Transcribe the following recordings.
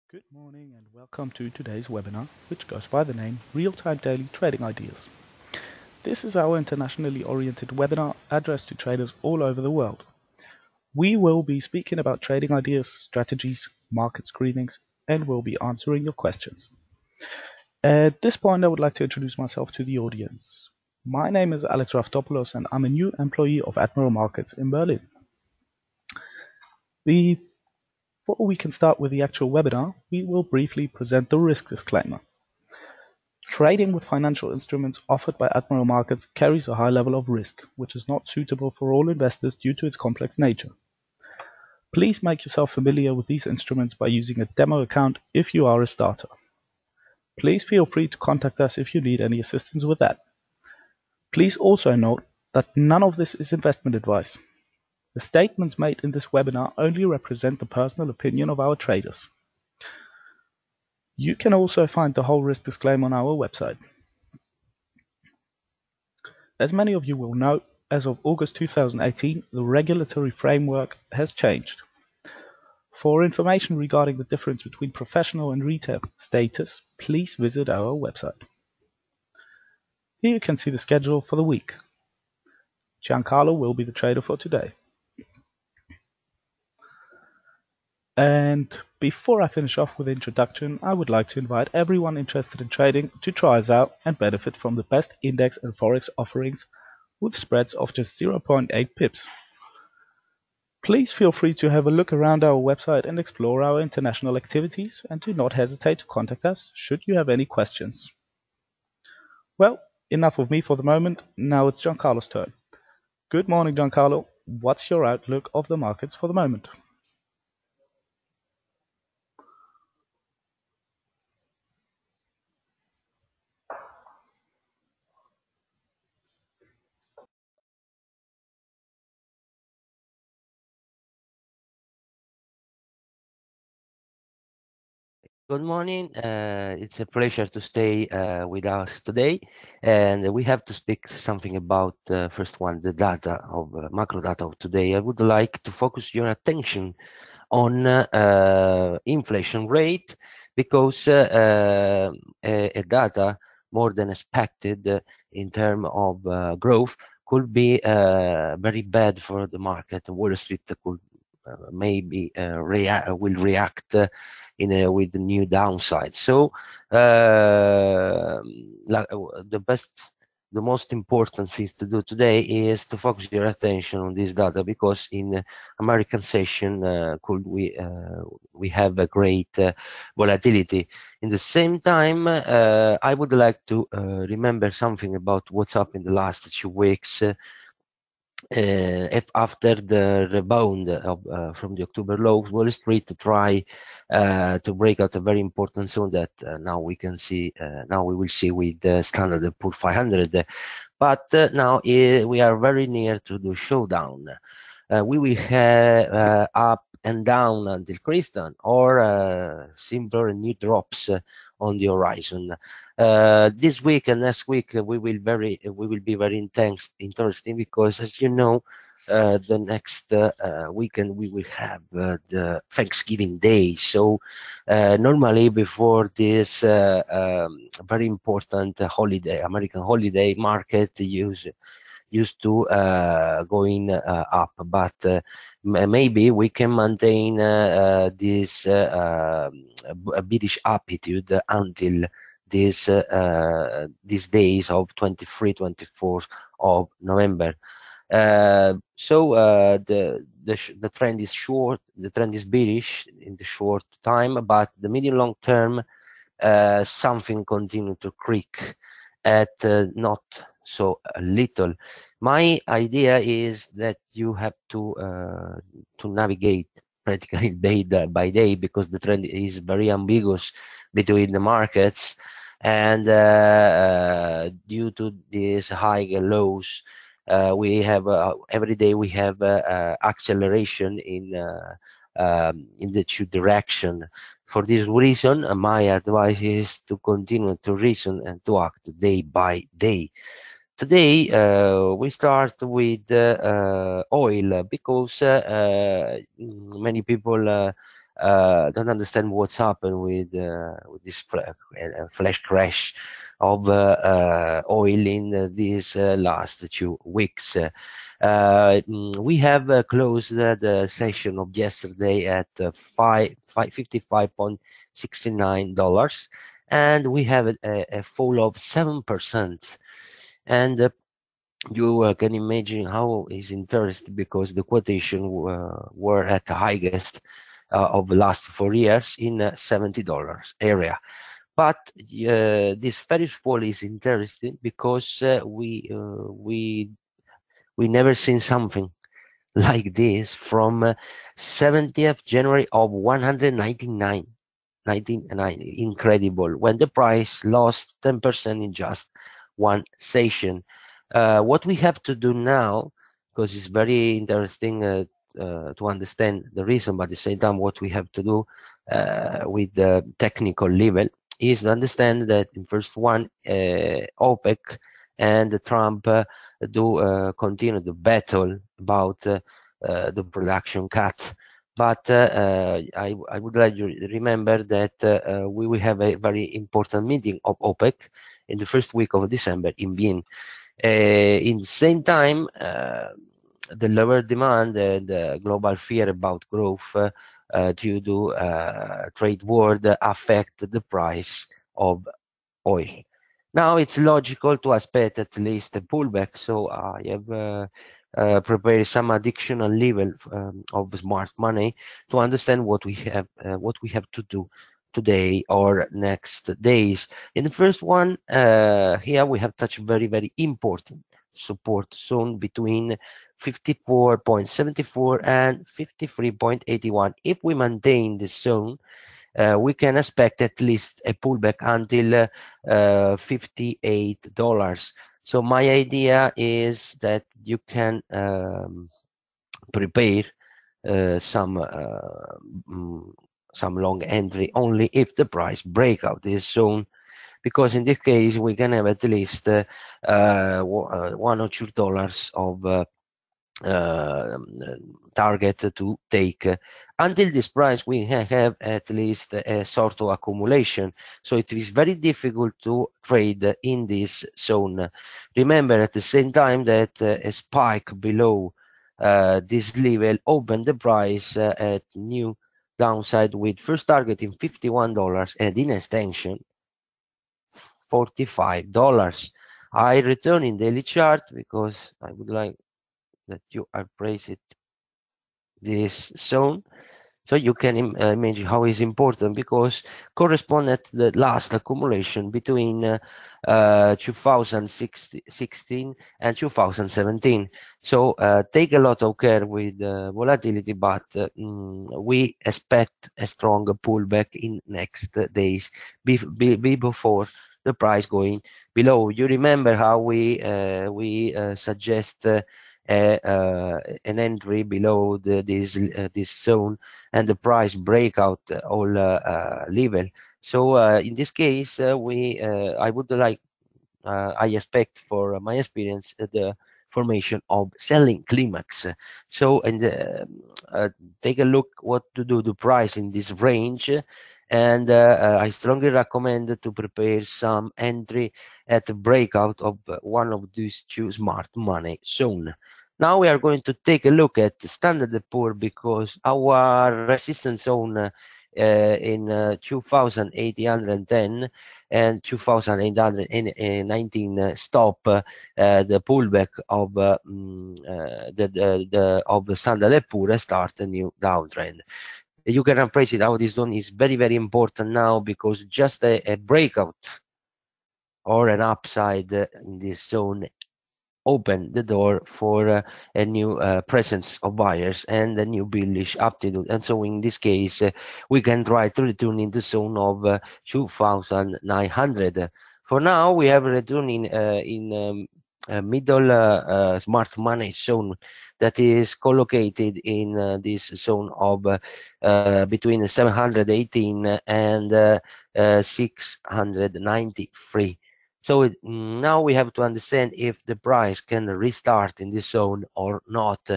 Good morning and welcome to today's webinar, which goes by the name Real-Time Daily Trading Ideas. This is our internationally oriented webinar addressed to traders all over the world. We will be speaking about trading ideas, strategies, market screenings, and we'll be answering your questions. At this point, I would like to introduce myself to the audience. My name is Alex Raftopoulos and I'm a new employee of Admiral Markets in Berlin. Before we can start with the actual webinar, we will briefly present the risk disclaimer. Trading with financial instruments offered by Admiral Markets carries a high level of risk, which is not suitable for all investors due to its complex nature. Please make yourself familiar with these instruments by using a demo account if you are a starter. Please feel free to contact us if you need any assistance with that. Please also note that none of this is investment advice. The statements made in this webinar only represent the personal opinion of our traders. You can also find the whole risk disclaimer on our website. As many of you will know, as of August 2018, the regulatory framework has changed. For information regarding the difference between professional and retail status, please visit our website. Here you can see the schedule for the week. Giancarlo will be the trader for today. And before I finish off with the introduction, I would like to invite everyone interested in trading to try us out and benefit from the best index and forex offerings with spreads of just 0.8 pips. Please feel free to have a look around our website and explore our international activities, and do not hesitate to contact us should you have any questions. Well, enough of me for the moment. Now it's Giancarlo's turn. Good morning, Giancarlo. What's your outlook of the markets for the moment? Good morning. It's a pleasure to stay with us today, and we have to speak something about first one, the data of macro data of today. I would like to focus your attention on inflation rate because a data more than expected in terms of growth could be very bad for the market. Wall Street could maybe will react with the new downside. So the most important thing to do today is to focus your attention on this data, because in American session we have a great volatility. In the same time, I would like to remember something about what's up in the last 2 weeks. After the rebound from the October lows, Wall Street try to break out a very important zone that now we can see. Now we will see with the Standard & Poor's 500. But now we are very near to the showdown. We will have up and down until Christian, or simpler new drops on the horizon. This week and next week we will be very interesting, because, as you know, the next weekend we will have the Thanksgiving Day. So normally before this very important holiday, American holiday, market used to going up, but maybe we can maintain this bearish attitude until these days of 23, 24 of November. So the trend is short. The trend is bearish in the short time, but the medium long term, something continue to creak at not so little. My idea is that you have to navigate practically day by day, because the trend is very ambiguous between the markets, and due to these high and lows, we have every day we have acceleration in the two direction. For this reason, my advice is to continue to reason and to act day by day. Today, we start with oil, because many people don't understand what's happened with this flash crash of oil in these last 2 weeks. We have closed the session of yesterday at $55.69, and we have a fall of 7%. And you can imagine how is interesting, because the quotation were at the highest of the last 4 years in $70 area. But this Ferris fall is interesting because we never seen something like this from 70th January of 199. 1999, incredible, when the price lost 10% in just one session. What we have to do now, because it's very interesting to understand the reason, but at the same time what we have to do with the technical level, is to understand that in first one, OPEC and Trump do continue the battle about the production cut. But I would like you to remember that we will have a very important meeting of OPEC in the first week of December in Vienna. In the same time, the lower demand and global fear about growth due to trade war affect the price of oil. Now it's logical to expect at least a pullback, so I have prepared some additional level of smart money to understand what we have to do today or next days. In the first one, here we have touched very important support zone between 54.74 and 53.81. If we maintain this zone, we can expect at least a pullback until $58. So my idea is that you can prepare some long entry only if the price break out this zone, because in this case we can have at least $1 or $2 of target to take. Until this price we have at least a sort of accumulation, so it is very difficult to trade in this zone. Remember at the same time that a spike below this level opened the price at new downside, with first target in $51 and in extension $45. I return in daily chart because I would like that you appraise it this zone, so you can imagine how it's important, because correspond at the last accumulation between 2016 and 2017. So take a lot of care with volatility, but we expect a strong pullback in next days before the price going below. You remember how we suggest an entry below this zone, and the price breakout all level. So in this case, I would like, I expect for my experience, the formation of selling climax. So and take a look what to do the price in this range, and I strongly recommend to prepare some entry at the breakout of one of these two smart money zone. Now we are going to take a look at the Standard & Poor, because our resistance zone in 2,810 and 2,819 stop the pullback of the Standard & Poor, start a new downtrend. You can appraise it how this zone is very important now, because just a breakout or an upside in this zone open the door for a new presence of buyers and a new bullish aptitude. And so in this case, we can try to return in the zone of 2,900. For now, we have return in middle smart money zone that is collocated in this zone of between 718 and 693. So now we have to understand if the price can restart in this zone or not.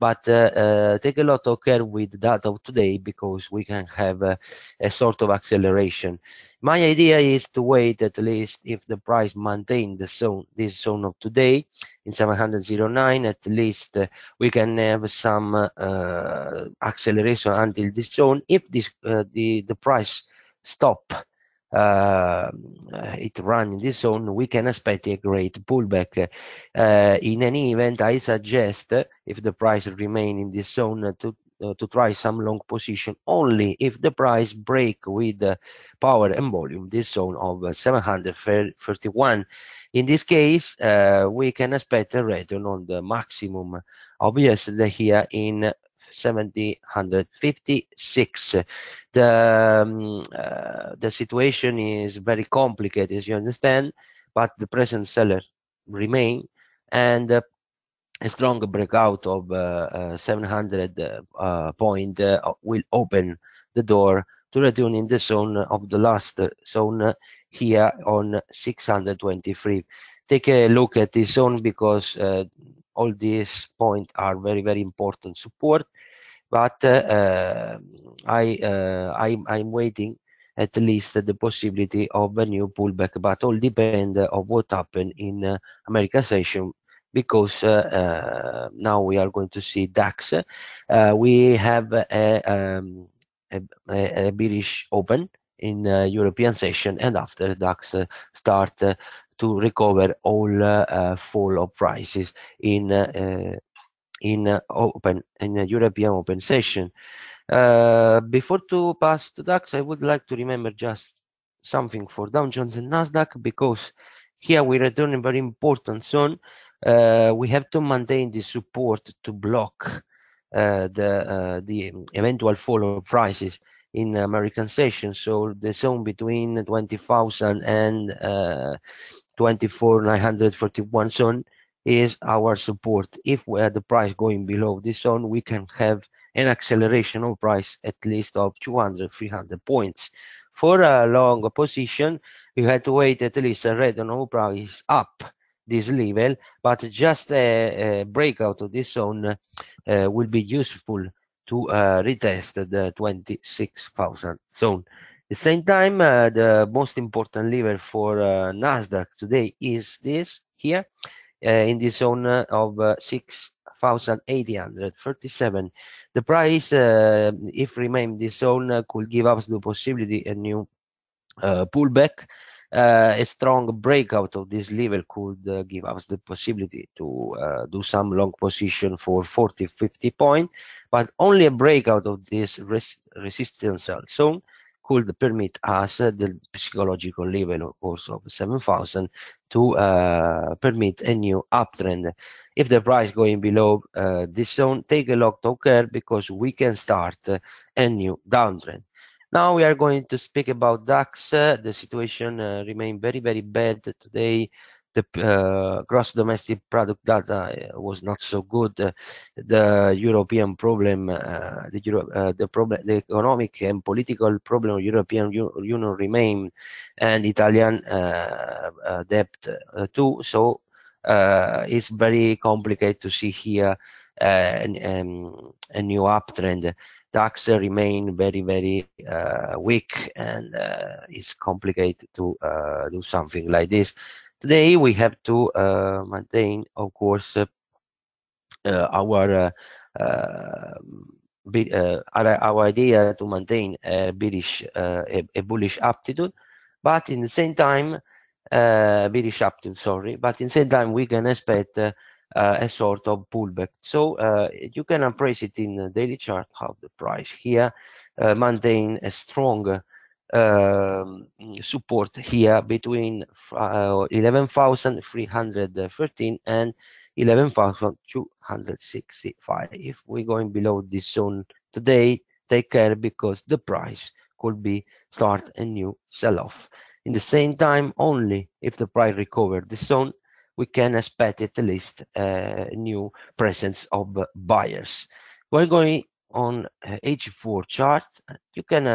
But take a lot of care with that of today, because we can have a sort of acceleration. My idea is to wait at least if the price maintain the zone, this zone of today in 709. At least we can have some acceleration until this zone. If this the price stop it run in this zone, we can expect a great pullback. In any event, I suggest if the price remain in this zone to try some long position only if the price break with power and volume this zone of 731. In this case, we can expect a return on the maximum of yesterday here in 756. The situation is very complicated, as you understand, but the present seller remain, and a strong breakout of 700 point will open the door to return in the zone of the last zone here on 623. Take a look at this zone, because all these points are very important support. But I'm waiting at least the possibility of a new pullback, but all depend of what happened in American session, because now we are going to see DAX. We have a bearish open in European session, and after DAX start to recover all fall of prices in a European open session. Before to pass to DAX, I would like to remember just something for Dow Jones and Nasdaq, because here we return a very important zone. We have to maintain the support to block the eventual fall of prices in American session. So the zone between 20,000 and 24,941 zone is our support. If we have the price going below this zone, we can have an acceleration of price at least of 200, 300 points. For a long position, you have to wait at least a return of price up this level, but just a breakout of this zone will be useful to retest the 26,000 zone. At the same time, the most important lever for Nasdaq today is this here in the zone of 6,837. The price, if remain this zone, could give us the possibility a new pullback. A strong breakout of this level could give us the possibility to do some long position for 40, 50 point, but only a breakout of this resistance zone could permit us the psychological level, of course, of 7,000 to permit a new uptrend. If the price going below this zone, take a lot of care, because we can start a new downtrend. Now we are going to speak about DAX. The situation remained very bad today. The gross domestic product data was not so good. The European problem, the economic and political problem of European Union remain, and Italian debt too. So it's very complicated to see here a new uptrend. DAX remain very weak, and it's complicated to do something like this. Today we have to maintain, of course, our idea to maintain a bullish aptitude, but in the same time, bearish aptitude, sorry, but in the same time we can expect a sort of pullback. So you can appraise it in the daily chart how the price here maintain a strong support here between 11,313 and 11,265. If we're going below this zone today, take care, because the price could be start a new sell-off. In the same time, only if the price recover this zone, we can expect at least a new presence of buyers. We're going on H4 chart. You can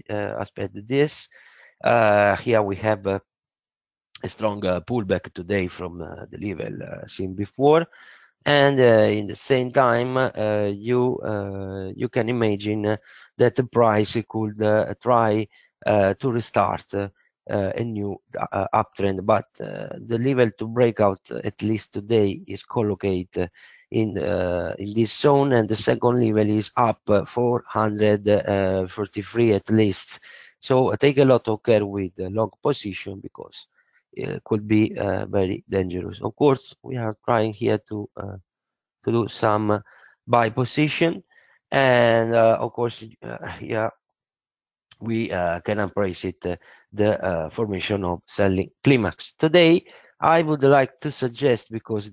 expect this. Here we have a strong pullback today from the level seen before. And in the same time, you can imagine that the price could try to restart a new uptrend, but the level to break out at least today is collocated in this zone, and the second level is up 443 at least. So take a lot of care with the long position, because it could be very dangerous. Of course, we are trying here to do some buy position, and of course here we can appreciate the formation of selling climax. Today I would like to suggest, because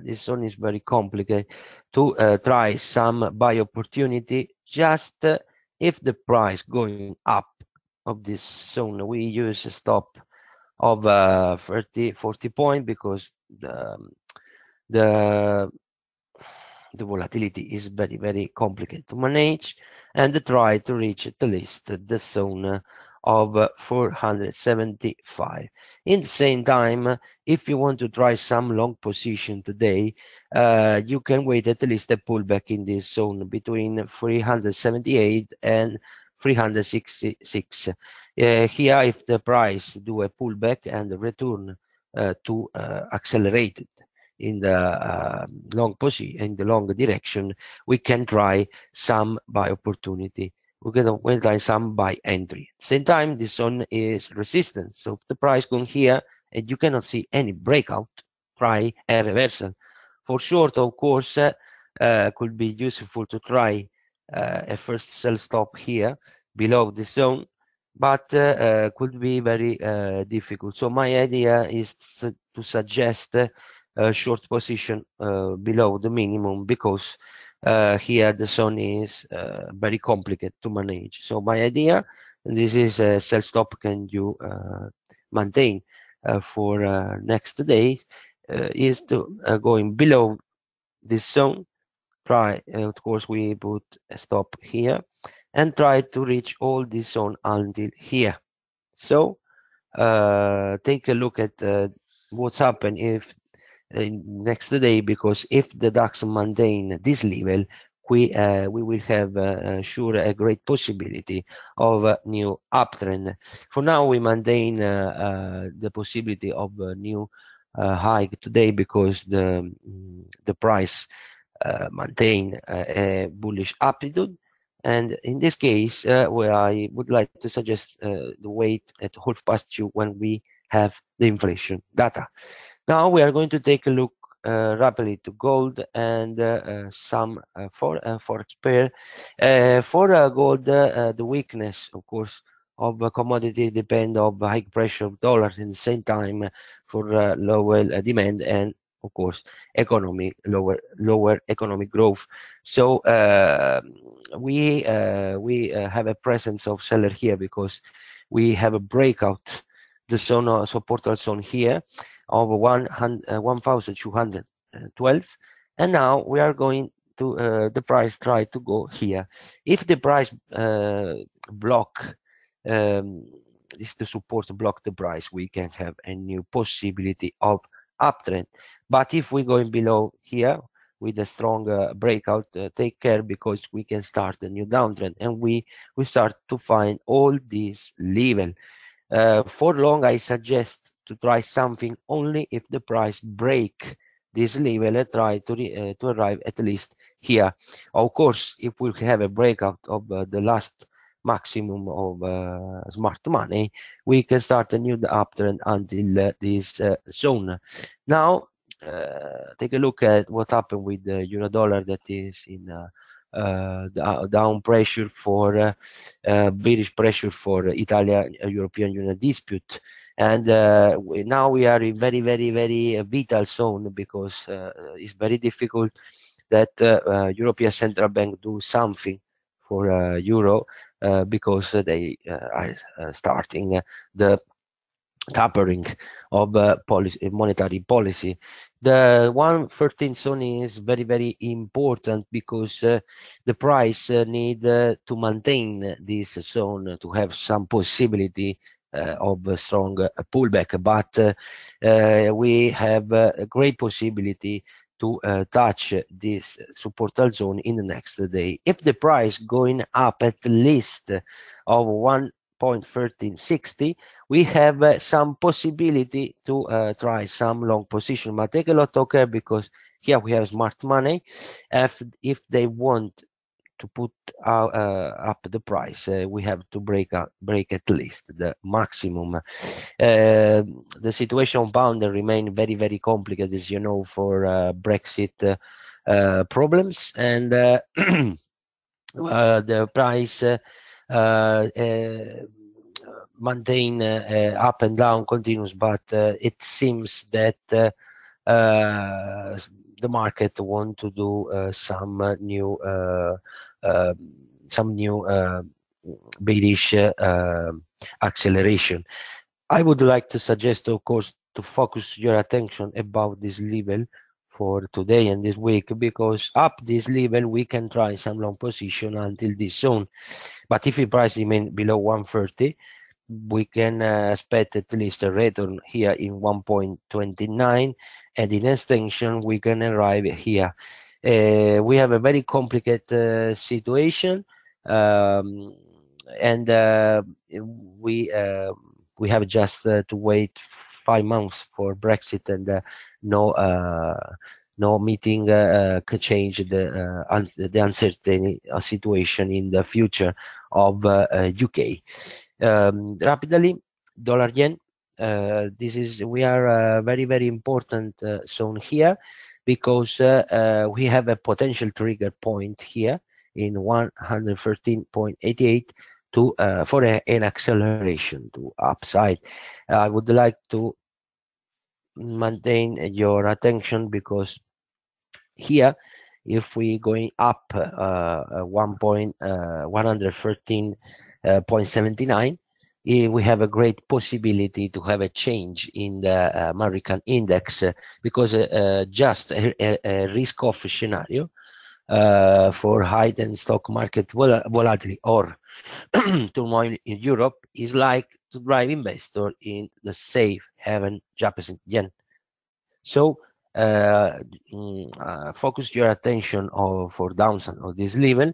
this one is very complicated, to try some buy opportunity just if the price going up of this zone. We use a stop of 40 point, because the the volatility is very complicated to manage, and try to reach at least the zone of 475. In the same time, if you want to try some long position today, you can wait at least a pullback in this zone between 378 and 366. Here, if the price do a pullback and return to accelerated in the long direction, we can try some buy opportunity. We'll try some buy entry. Same time, this one is resistance. So if the price going here and you cannot see any breakout, try a reversal. For short, of course, could be useful to try a first sell stop here below the zone, but could be very difficult. So my idea is to suggest short position below the minimum, because here the zone is very complicated to manage. So my idea, this is a sell stop can you maintain for next days, is to going below this zone. Try, of course, we put a stop here and try to reach all this zone until here. So take a look at what's happened if next day, because if the DAX maintain this level, we will have sure a great possibility of a new uptrend. For now, we maintain the possibility of a new hike today, because the price maintain a bullish attitude. And in this case, where I would like to suggest the wait at 2:30 when we have the inflation data. Now we are going to take a look rapidly to gold and some forex pair. For gold, the weakness, of course, of commodity depend on high pressure of dollars, in the same time for lower demand, and of course lower economic growth. So we have a presence of seller here, because we have a breakout the zone supporter zone here of 1,212, and now we are going to the price try to go here. If the price block this the support block the price, we can have a new possibility of uptrend. But if we going below here with a strong breakout, take care, because we can start a new downtrend, and we start to find all these level. For long, I suggest to try something only if the price break this level and try to arrive at least here. Of course, if we have a breakout of the last maximum of smart money, we can start a new uptrend until this zone. Now, take a look at what happened with the euro dollar, that is in down pressure for bearish pressure for Italian European Union dispute, and now we are in very vital zone, because it's very difficult that European Central Bank do something for euro, because they are starting the tapering of monetary policy. The 113 zone is very important, because the price need to maintain this zone to have some possibility of a strong pullback, but we have a great possibility to touch this supportal zone in the next day. If the price going up at least of 1.1360, we have some possibility to try some long position, but take a lot of care because here we have smart money. If they want to put up the price, we have to break at least the maximum. The situation bound remain very, very complicated, as you know, for Brexit problems, and the price maintain up and down continues, but it seems that the market want to do some new bearish acceleration. I would like to suggest, of course, to focus your attention about this level for today and this week, because up this level we can try some long position until this zone. But if the price remain below 130, we can expect at least a return here in 1.29, and in extension we can arrive here. We have a very complicated situation, and we have just to wait 5 months for Brexit, and no meeting could change the uncertain situation in the future of UK. Rapidly, dollar yen. We are a very, very important zone here, because we have a potential trigger point here in 113.88 for an acceleration to upside. I would like to maintain your attention, because here, if we going up 113.79, we have a great possibility to have a change in the American index, because just a risk-off scenario for heightened stock market volatility or turmoil in Europe is like to drive investor in the safe haven Japanese yen. So focus your attention for downside of this level,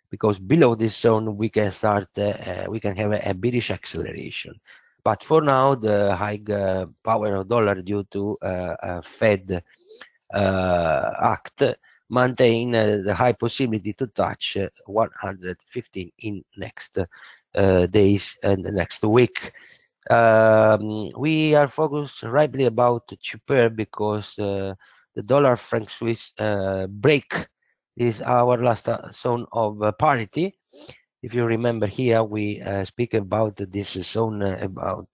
because below this zone we can start we can have a bearish acceleration. But for now, the high power of dollar due to Fed act maintain the high possibility to touch 115 in next days and the next week. We are focused rightly about to pair, because the dollar franc Swiss break is our last zone of parity. If you remember, here we speak about this zone about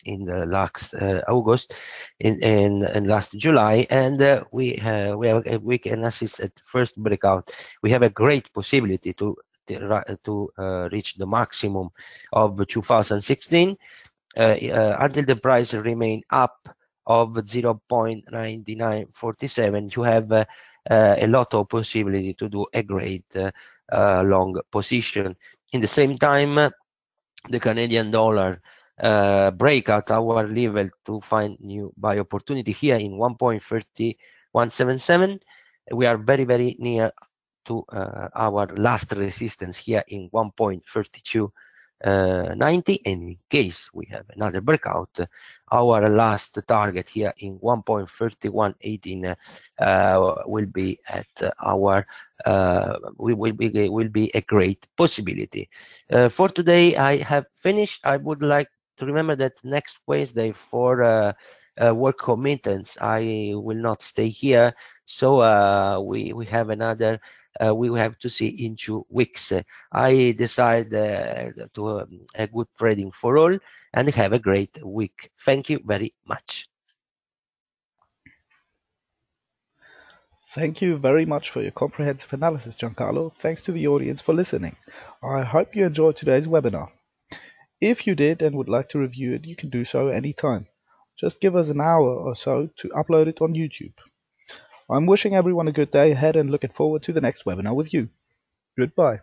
in the last August and last July, and we can assist at first breakout. We have a great possibility to reach the maximum of 2016 until the price remain up of 0.9947. You have a lot of possibility to do a great long position. In the same time, the Canadian dollar break out our level to find new buy opportunity here in 1.3177. We are very, very near to our last resistance here in 1.3290, and in case we have another breakout, our last target here in 1.3118 will be at our will be a great possibility. For today, I have finished. I would like to remember that next Wednesday for work commitments, I will not stay here, so we have another. We will have to see in 2 weeks. I decide to a good trading for all, and have a great week. Thank you very much. Thank you very much for your comprehensive analysis, Giancarlo. Thanks to the audience for listening. I hope you enjoyed today's webinar. If you did and would like to review it, you can do so anytime. Just give us an hour or so to upload it on YouTube. I'm wishing everyone a good day ahead and looking forward to the next webinar with you. Goodbye.